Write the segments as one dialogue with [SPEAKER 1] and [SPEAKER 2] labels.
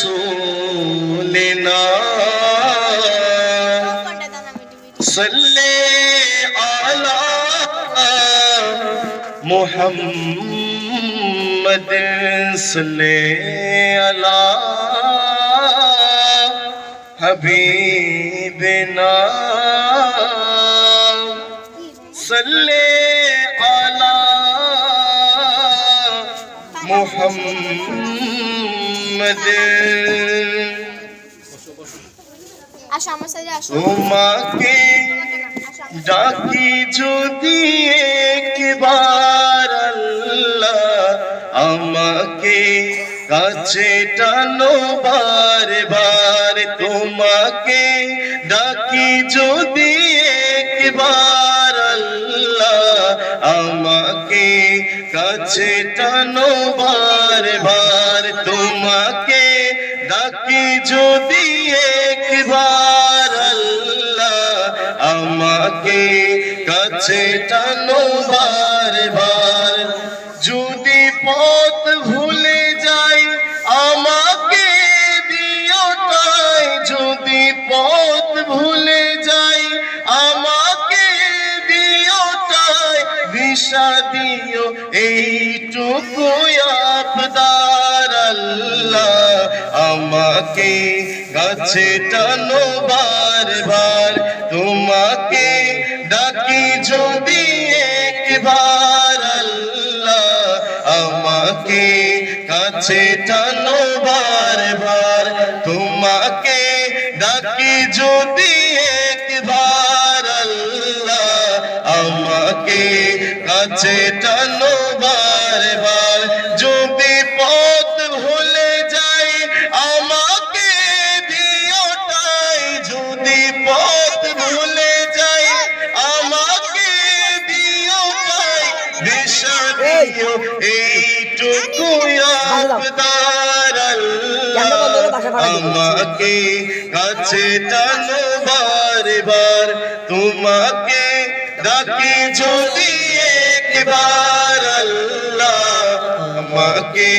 [SPEAKER 1] रसूलना सल्ले अला मुहम्मद सल्ले अला हबीबना सल्ले अला मुहम्मद তোমাকে ডাকি যদি একবার আল্লাহ আমাকে কাছে টানো বারবার তোমাকে ডাকি যদি একবার আল্লাহ আমাকে কাছে টানো বারবার তোমাকে ডাকি যদি একবার আল্লাহ আমাকে কাছে টানো বারবার যদি পথ ভুলে যাই আমাকে দিও তাই যদি পথ ভুলে যাই আমাকে দিও তাই দিশা দিও এইটুকু আবদার আল্লাহ আমাকে কাছে টানো বারবার তোমাকে ডাকি যদি একবার আল্লাহ আমাকে কাছে টানো বারবার তোমাকে ডাকি যদি একবার আল্লাহ আমাকে কাছে টানো বারবার যদি পথ ভুলে যাই আমাকে দিও তাই যদি পথ ভুলে যাই আমাকে দিও তাই দিশা দিও এইটুকু আবদার আল্লাহ আমাকে কাছে টানো বারবার তোমাকে ডাকি যদি একবার আল্লাহ আমাকে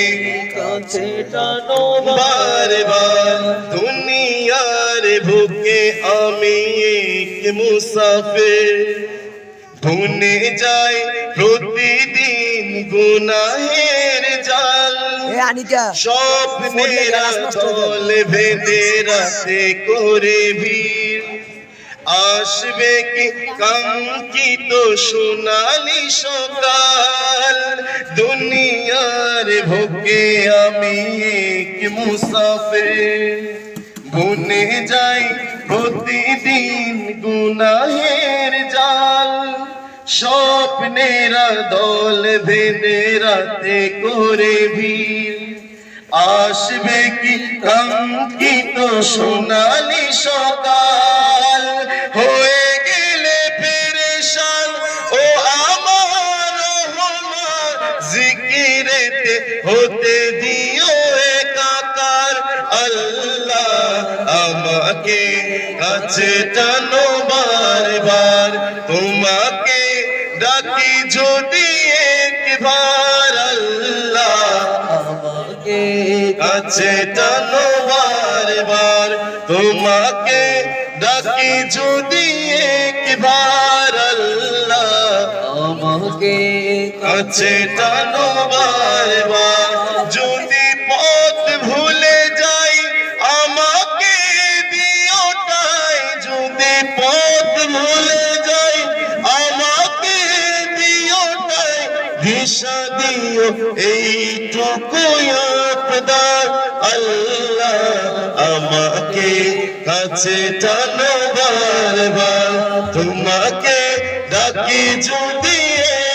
[SPEAKER 1] কাছে টানো বারবার দুনিয়ার বুকে আমি এক মুসাফির ভুলে যাই প্রতিদিন গুনাহের জাল স্বপ্নের দল বেঁধে রাতে করে ভিড় আসবে কি কাঙ্ক্ষিত সোনালি সকাল দুনিয়ার বুকে আমি এক মুসাফির ভুলে যাই প্রতিদিন গুনাহের জাল স্বপ্নের দল বেঁধে রাতে করে ভিড় আসবে কি কাঙ্ক্ষিত সোনালি সকাল হয়ে গেলে পেরেশান ও আমার রহমান জিকিরেতে হতে দিও একাকার আল্লাহ আমাকে কাছে টানো বারবার তোমাকে ডাকি যদি একবার আল্লাহ আমাকে কাছে টানো বারবার তোমাকে ডাকি যদি একবার আল্লাহ আমাকে কাছে টানো বারবার যদি পথ ভুলে যাই আমাকে দিও তাই যদি পথ ভুলে যাই আমাকে দিও তাই দিশা দিও এইটুকু আবদার আল্লাহ আমাকে কাছে টানো বারবার তোমাকে ডাকি যদি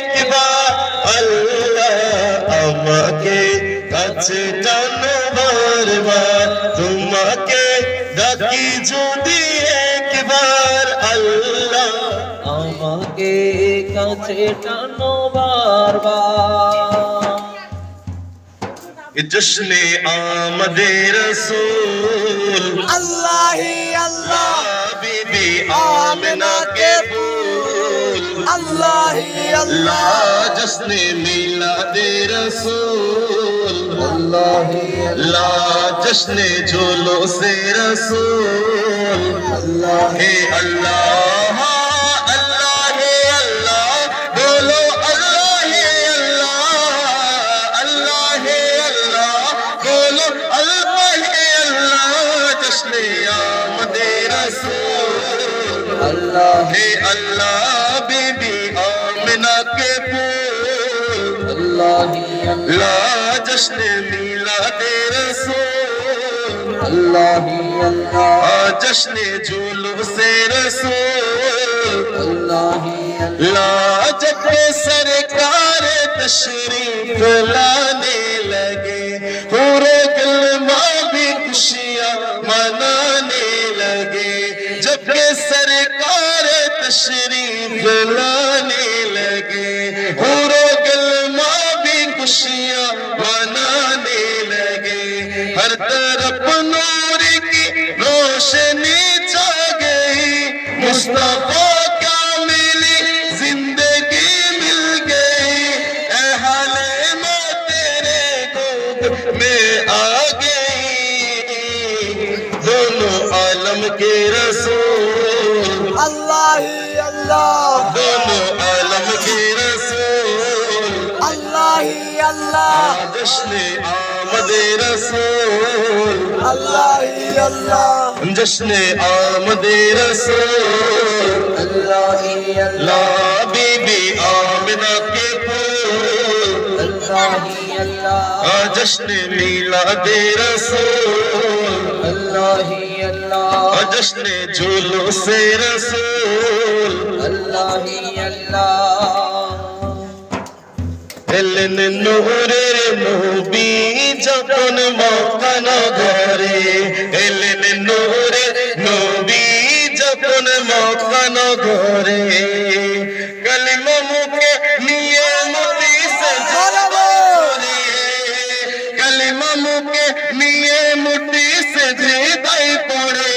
[SPEAKER 1] একবার আল্লাহ আমাকে কাছে টানো বারবার তোমাকে ডাকি যদি একবার আল্লাহ আমাকে কাছে টানো বারবার জশ্নে আমদে রসূল
[SPEAKER 2] আল্লাহ আল্লাহ
[SPEAKER 1] বিবি আমিনা के फूल
[SPEAKER 2] अल्लाह अल्लाह
[SPEAKER 1] जश्न मिलाद रसूल
[SPEAKER 2] अल्लाह ही
[SPEAKER 1] ला जश्न जुलूसे रसूल
[SPEAKER 2] अल्लाह
[SPEAKER 1] हे अल्लाह अल्लाह हे अल्लाह बोलो अल्लाह हे अल्लाह अल्लाह हे अल्लाह बोलो अल्लाह हे अल्लाह जश्न आमदे रसूल
[SPEAKER 2] अल्लाह
[SPEAKER 1] हे अल्लाह बीबी आमिना के फूल
[SPEAKER 2] अल्लाह ही
[SPEAKER 1] ला जश्न मिलादे रसूल
[SPEAKER 2] अल्लाह ही अल्लाह
[SPEAKER 1] जश्न जुलूसे रसूल
[SPEAKER 2] अल्लाह ही
[SPEAKER 1] ला जब सरकार तशरीफ लाने लगे पूरे गिलमा भी खुशियां मनाने लगे जब सरकार तशरीफ लाने लगे पूरे गिलमा भी खुशियां मनाने लगे हर तरफ नूर की रोशनी छा गई मुस्तफा क्या मिली जिंदगी मिल गई ऐ हाले माँ तेरे गोद में आ गई दोनों आलम के रसूल
[SPEAKER 2] अल्लाह ही अल्लाह
[SPEAKER 1] दोनों आलम के रसूल
[SPEAKER 2] अल्लाह ही अल्लाह
[SPEAKER 1] जश्न आमदे रसूल
[SPEAKER 2] अल्लाह ही अल्लाह
[SPEAKER 1] जश्न आमदे रसूल
[SPEAKER 2] अल्लाह ही
[SPEAKER 1] ला
[SPEAKER 2] अल्लाह
[SPEAKER 1] बीबी आमिना के फूल
[SPEAKER 2] अल्लाह ही अल्लाह
[SPEAKER 1] जश्न मिलादे रसूल
[SPEAKER 2] अल्लाह ही अल्लाह
[SPEAKER 1] जश्न जुलूसे रसूल
[SPEAKER 2] अल्लाह ही अल्लाह
[SPEAKER 1] এলেন নূরের নবী যখন মক্কা নগরে এলেন নূরের নবী যখন মক্কা নগরে কালিমা মুখে নিয়ে মুতি সেজদায় কালিমা মুখে নিয়ে মুতি সেজদায় পড়ে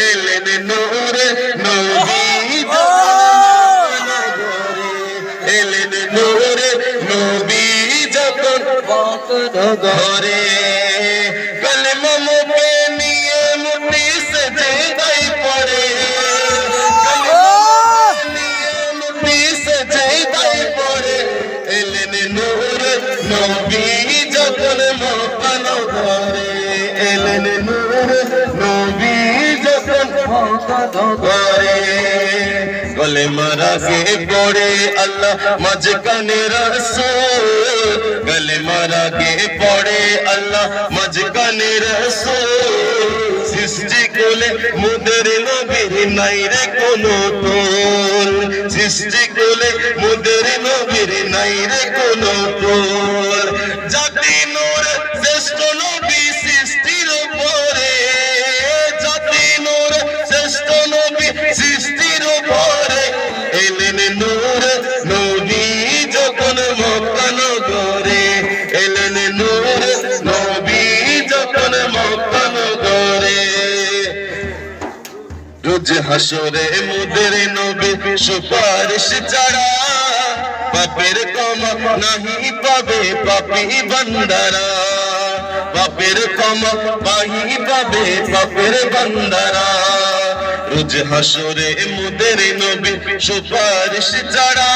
[SPEAKER 1] এলেন নূরের নবী এলেন নূরে নবী যখন ঘরে কলমা মুখে নিয়ে মুটি সেজদায় পড়ে নিয়ে মুটি সেজদায় পড়ে এলেন নূরে নবী যখন মক্কা নগরে এলেন নূরে নবী যখন মক্কা নগরে গলে মারা গে পড়ে আল্লাহ মাঝখানে রসুল গলে মারা গে পড়ে আল্লাহ মাঝখানে রসুল সৃষ্টি কোলে মুদের নবীর নাই রে কোনো তোল সৃষ্টি কোলে মুদের নবীর নাই রে কোনো তোল জাতি নূর শ্রেষ্ঠ নবী সৃষ্টির উপরে জাতি নূর শ্রেষ্ঠ নবী সৃষ্টির উপরে এলেন নূর নবী যখন মক্কা নগরে এলেন নূর নবী যখন মক্কা নগরে রোজ হাসরে মুদের নবী সুপারিশ ছাড়া পাপের ক্ষমা নাহি পাবে পাপী বান্দারা পাপের ক্ষমা পাহি পাবে পাপের বান্দারা রোজ হাসরে মুদের নবী সুপারিশ ছাড়া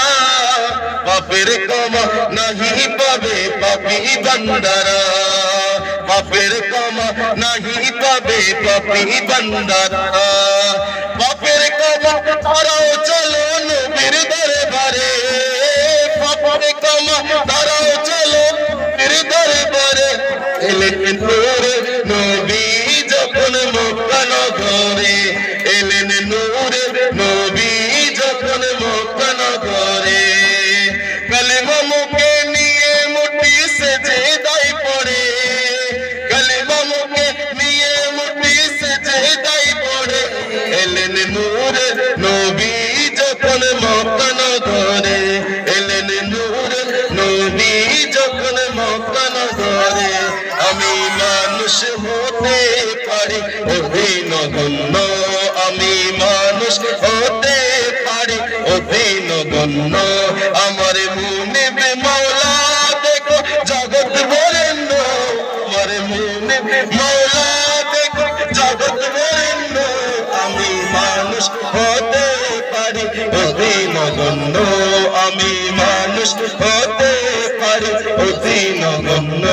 [SPEAKER 1] পাপের ক্ষমা নাহি পাবে পাপী বান্দারা পাপের ক্ষমা নাহি পাবে পাপী বান্দারা পাপের ক্ষমা তারাও চলো নবীর দরবারে পাপের ক্ষমা তারাও চলো নবীর দরবারে এলেন নূর নবী যখন মক্কা নগরে এলেন নূর নবী যখন মক্কা নগরে কালেমা মুখে নিয়ে মুটি সেজদায় পড়ে কালেমা মুখে নিয়ে মুটি সেজদায় পড়ে এলেন নূর নবী যখন মক্কা নগরে এলেন নূর নবী যখন মক্কা নগরে আমি মানুষ হতে পারি অভিনগণ্য আমি মানুষ হতে পারি অভিনগণ্য আমার মনে বে মাওলা দেখো জগৎ বরেণ্য মুনিব মৌলা দেখো জগৎ বরেণ্য আমি মানুষ হতে পারি অতি নগণ্য আমি মানুষ হতে পারি অতি নগণ্য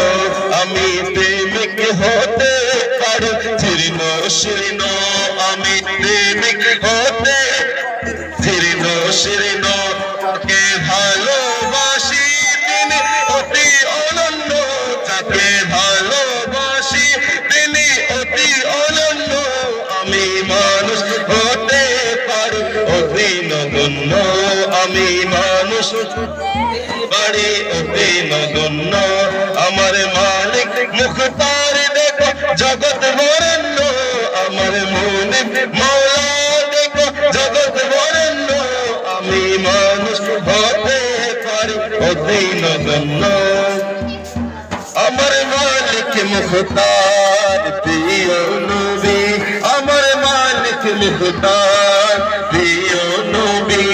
[SPEAKER 1] আমি প্রেমিক হতে পারি জীর্ণ শীর্ণ আমি প্রেমিক হতে জীর্ণ শীর্ণ কে ভালোবাসি তিনি অতি অনন্য যাকে ভালোবাসি তিনি অতি অনন্য আমি মানুষ হতে পারি অতি নগণ্য আমি মানুষ পারি অতি নগণ্য আমার মালিক মুখতার দেখো জগৎ বরেণ্য আমার মুনিব মৌলা দেখো জগৎ বরেণ্য আমি মানুষ হতে পারি অতি নগণ্য আমার মালিক মুখতার প্রিয় নবী আমার মালিক মুখতার প্রিয় নবী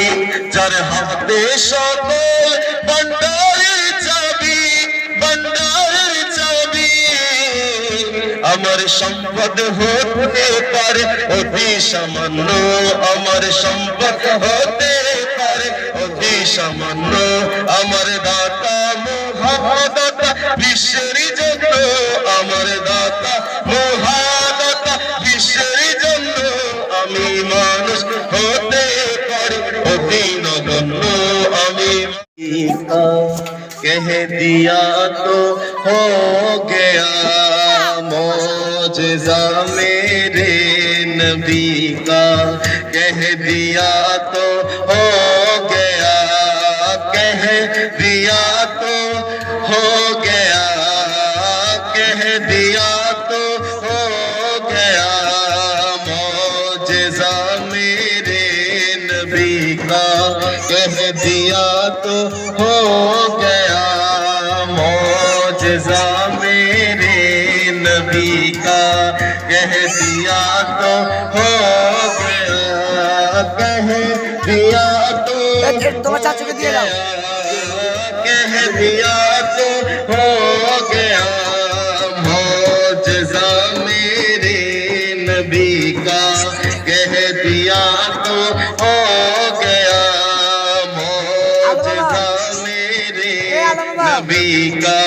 [SPEAKER 1] যার হাতে সকল ভান্ডারের চাবি আমার সম্পদ হতে পারে অতি সামান্য আমার সম্পদ হতে পারে অতি সামান্য আমার দাতা মহাদাতা বিশ্বের জন্য আমার দাতা মহাদাতা বিশ্বের জন্য আমি মানুষ হতে পারি অতি নগণ্য আমি कह दिया तो हो गया मौजज़ा मेरे नबी का कह दिया तो हो गया कह दिया तो हो गया कह दिया तो हो गया मौजज़ा मेरे नबी का कह दिया तो हो गया मौजज़ा मेरे नबी का कह दिया तो हो गया कह दिया तो
[SPEAKER 2] তোমার চাচুকে দিয়ে দাও
[SPEAKER 1] कह दिया तो हो गया मौजज़ा मेरे नबी का कह दिया तो हो गया मौजज़ा मेरे नबी का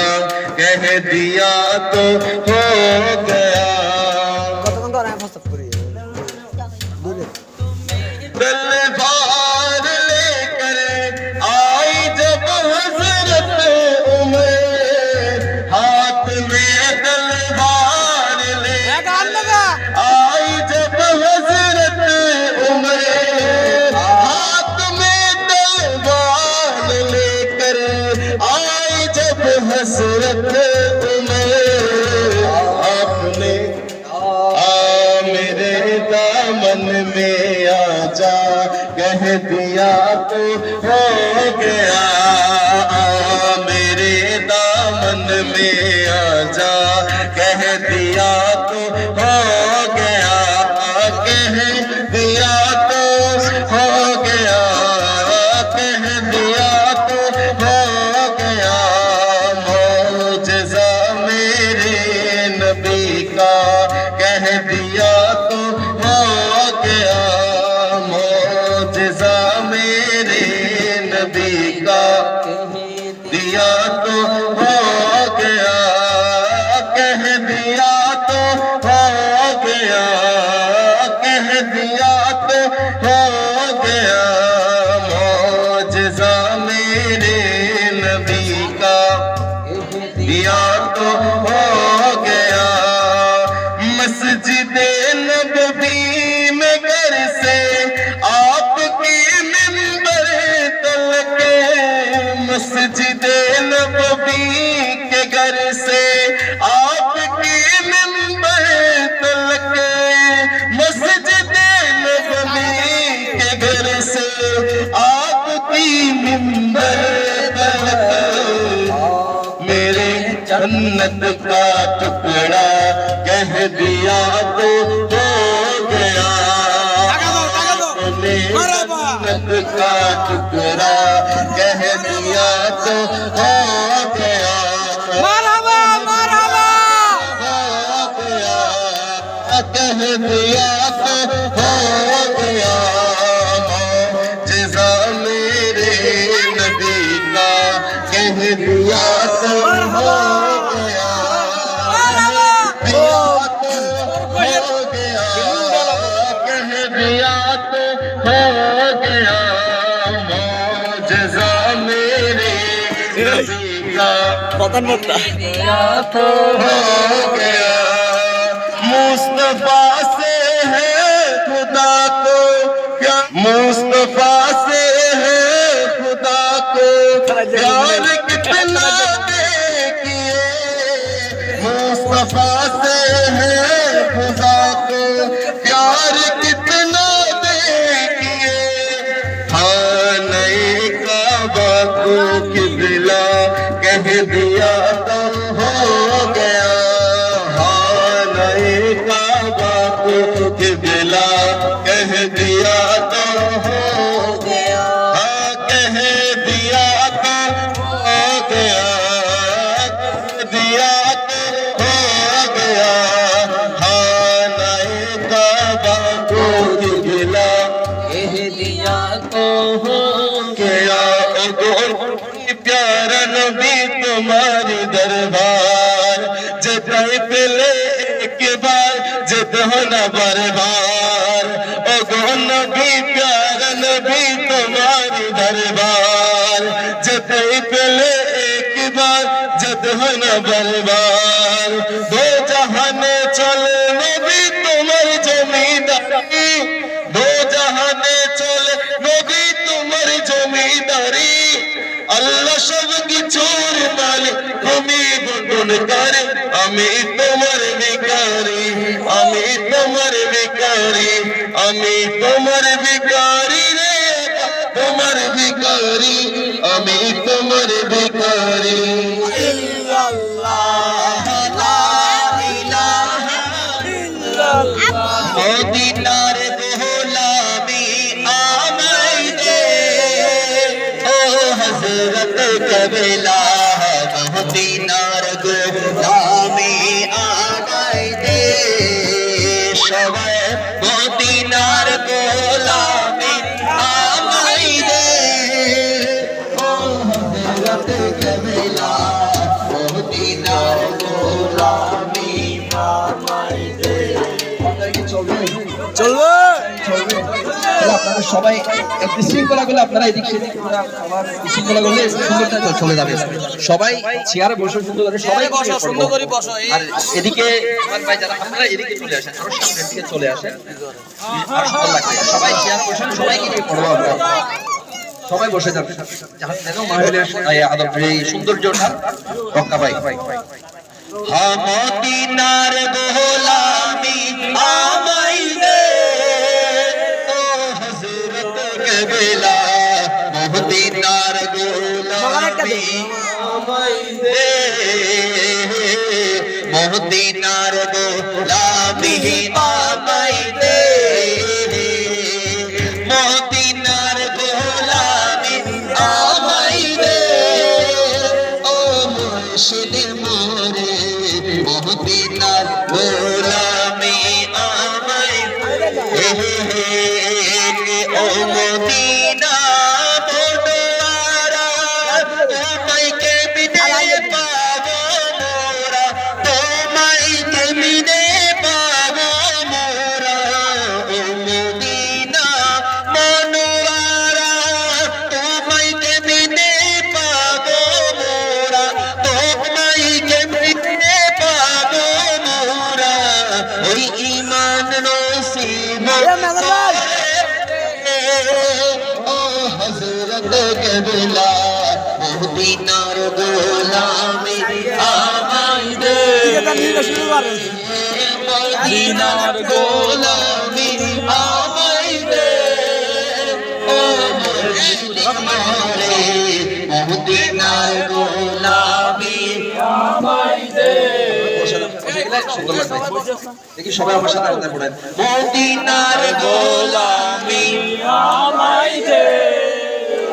[SPEAKER 1] कह दिया तो हो गया
[SPEAKER 2] কতক্ষণ ধরে আমি প্রস্তাব করি দূরে
[SPEAKER 1] तलवार लेकर आई जब हज़रत उमर हाथ में तलवार लेकर आई जब हज़रत उमर हाथ में तलवार लेकर आई जब हज़रत उमर आपने मेरे दामन में आजा कह दिया तो हो गया मेरे दामन में आजा कह दिया तो हो गया कह दिया तो हो गया कह दिया तो हो गया मौजज़ा मेरे नबी का कह दिया तो हो गया मौजज़ा मेरे नबी का दिया तो हो गया कह दिया तो हो गया कह दिया तो हो गया मौजज़ा मेरे नबी का दिया तो हो गया मस्जिद नबवी में घर से आपकी मिंबर तलक मस्जिद नबवी के घर से आपकी मिंबर तलक मस्जिद नबवी के घर से आपकी मिंबर तलक मेरे जन्नत का टुकड़ा कह दिया तो हो गया जन्नत का टुकड़ा कह दिया तो हो गया हो दिया तो हो गया जिज़ा मेरे नबी का कह दिया तो हो गया दिया तो हो गया कह दिया तो हो गया जिज़ा मेरे नबी का तो हो गया मुस्तफा से है खुदा को क्या मुस्तफा से है खुदा को प्यार कितना देखिए मुस्तफा से है खुदा को प्यार कितना देखिए हाँ नए काबा को किबला कह दिया तो हो गया हाँ नए काबा को किबला कह दिया तो हो गया हाँ कह दिया तो हो गया कह दिया तो हो गया हाँ नए काबा को किबला कह दिया तो हो गया प्यारा नबी तुम्हारी दरबार जताई पहले एक बार जत होना बरबार ओ गो नबी प्यारा नबी तुम्हारी दरबार जताई पहले एक बार जत होना बरबार दो जहाने चले नबी तुम्हारी जमींदारी दो जहाने चले नबी तुम्हारी जमींदारी আল্লাহ সব কিছুর মালিক তুমি বন্ধন করে আমি তোমার ভিখারি আমি তোমার ভিখারি আমি তোমার ভিখারি রে তোমার ভিখারি আমি তোমার ভিখারি ইল্লাল্লাহ লা ইলাহা ইল্লাল্লাহ মদিনার গোলামি আমায় দে हजरत कबीला मदीनार गोलामी आगाय दे सबाय मदीनार गोलामी आगाय दे ओ हजरत कबीला मदीनार गोलामी आगाय दे
[SPEAKER 2] চলবে
[SPEAKER 3] আপনারা সবাই একটু শৃঙ্খলা করলে আপনারা এদিক সেদিক সবার শৃঙ্খলা করলে সুন্দরটা চলে যাবে সবাই চেয়ারে বসে সুন্দর করে সবাই বসো সুন্দর করে বসো আর এদিকে আমার ভাই যারা আপনারা এদিকে চলে আসেন আরো সামনের দিকে চলে আসেন আর সুন্দর লাগবে সবাই চেয়ার বসেন সবাইকে নিয়ে পড়বো আমরা সবাই বসে যাবেন যাহার যেন মাহফিলের আদব এই সৌন্দর্যটা রক্ষা পাই
[SPEAKER 1] हाँ मदीनार गोलामी आमाई दे ओ हजरत कबीला मदीनार गोलामी आमाई दे मदीनार गोलामी आमाई दे मदीनार गोलामी आमाई दे ओ मुर्शिद मोरे मदीनार गोलामी आमाय ओ मदीना मोडवारा तुम्हाय के बिने पावो मोरा तुम्हाय के बिने पावो मोरा ओ मदीना मोडवारा तुम्हाय के बिने पावो मोरा तुम्हाय के बिने ওই ঈমান নসিব ও হযরত কবীলা মদিনার গোলামি আমায় দে মদিনার গোলামি আমায় দে ও মুর্শিদ মোরে মদিনার গোলামি আমায় দে দেখি সবাই আমার সাথে কথা বলেন মদিনার গোলামি আমায় দে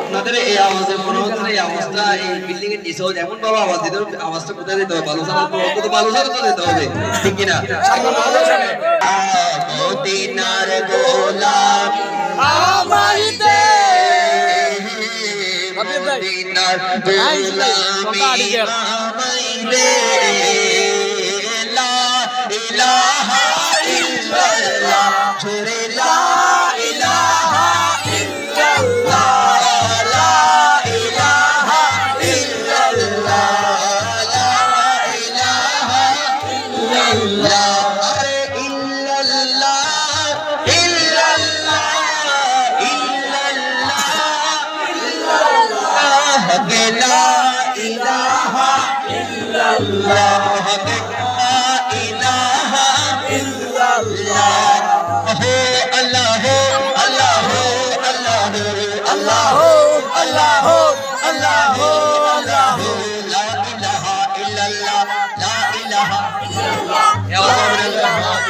[SPEAKER 1] আপনাদের এই আওয়াজে মনে হচ্ছে এই আওয়াজটা এই বিল্ডিং এর নিচে এমন ভাবে আওয়াজ দিতে হবে আওয়াজটা কোথায় দিতে হবে ভালো সারা তো ভালো সারা তো দিতে হবে ঠিক কি না মদিনার গোলাম
[SPEAKER 2] আমায় দে
[SPEAKER 1] মদিনার গোলামি আমায় দে লা ইলাহা ইল্লাল্লাহ জোরে লা ইলাহা ইল্লাল্লাহ লা ইলাহা ইল্লাল্লাহ লা ইলাহা ইল্লাল্লাহ আরে ইল্লাল্লাহ ইল্লাল্লাহ ইল্লাল্লাহ কে লা ইলাহা ইল্লাল্লাহ কে লা ইলাহা ইল্লাল্লাহ হো আল্লাহ আল্লাহ আল্লাহ আল্লাহ আল্লাহ আল্লাহ আল্লাহ লা ইলাহা ইল্লাল্লাহ লা ইলাহা ইল্লাল্লাহ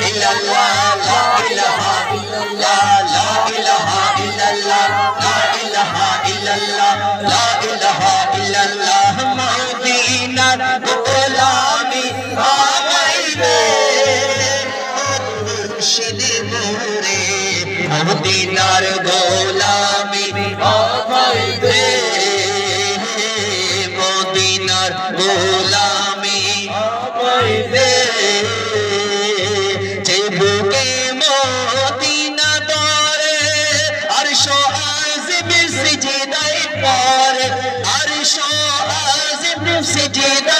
[SPEAKER 1] ইল্লাল্লাহ লা ইলাহা ইল্লাল্লাহ লা ইলাহা ইল্লাল্লাহ লা ইলাহা ইল্লাল্লাহ লা ইলাহা ইল্লাল্লাহ মদিনার গোলামি আমায় দে মুর্শিদ নূরে মদিনার গোলামি আমায় দে মদিনার গোলামি আমায় দে যে বুকে মদিনা ধরে আরশো আজিম সিজদায় পড়ে আরশো আজিম সিজদায়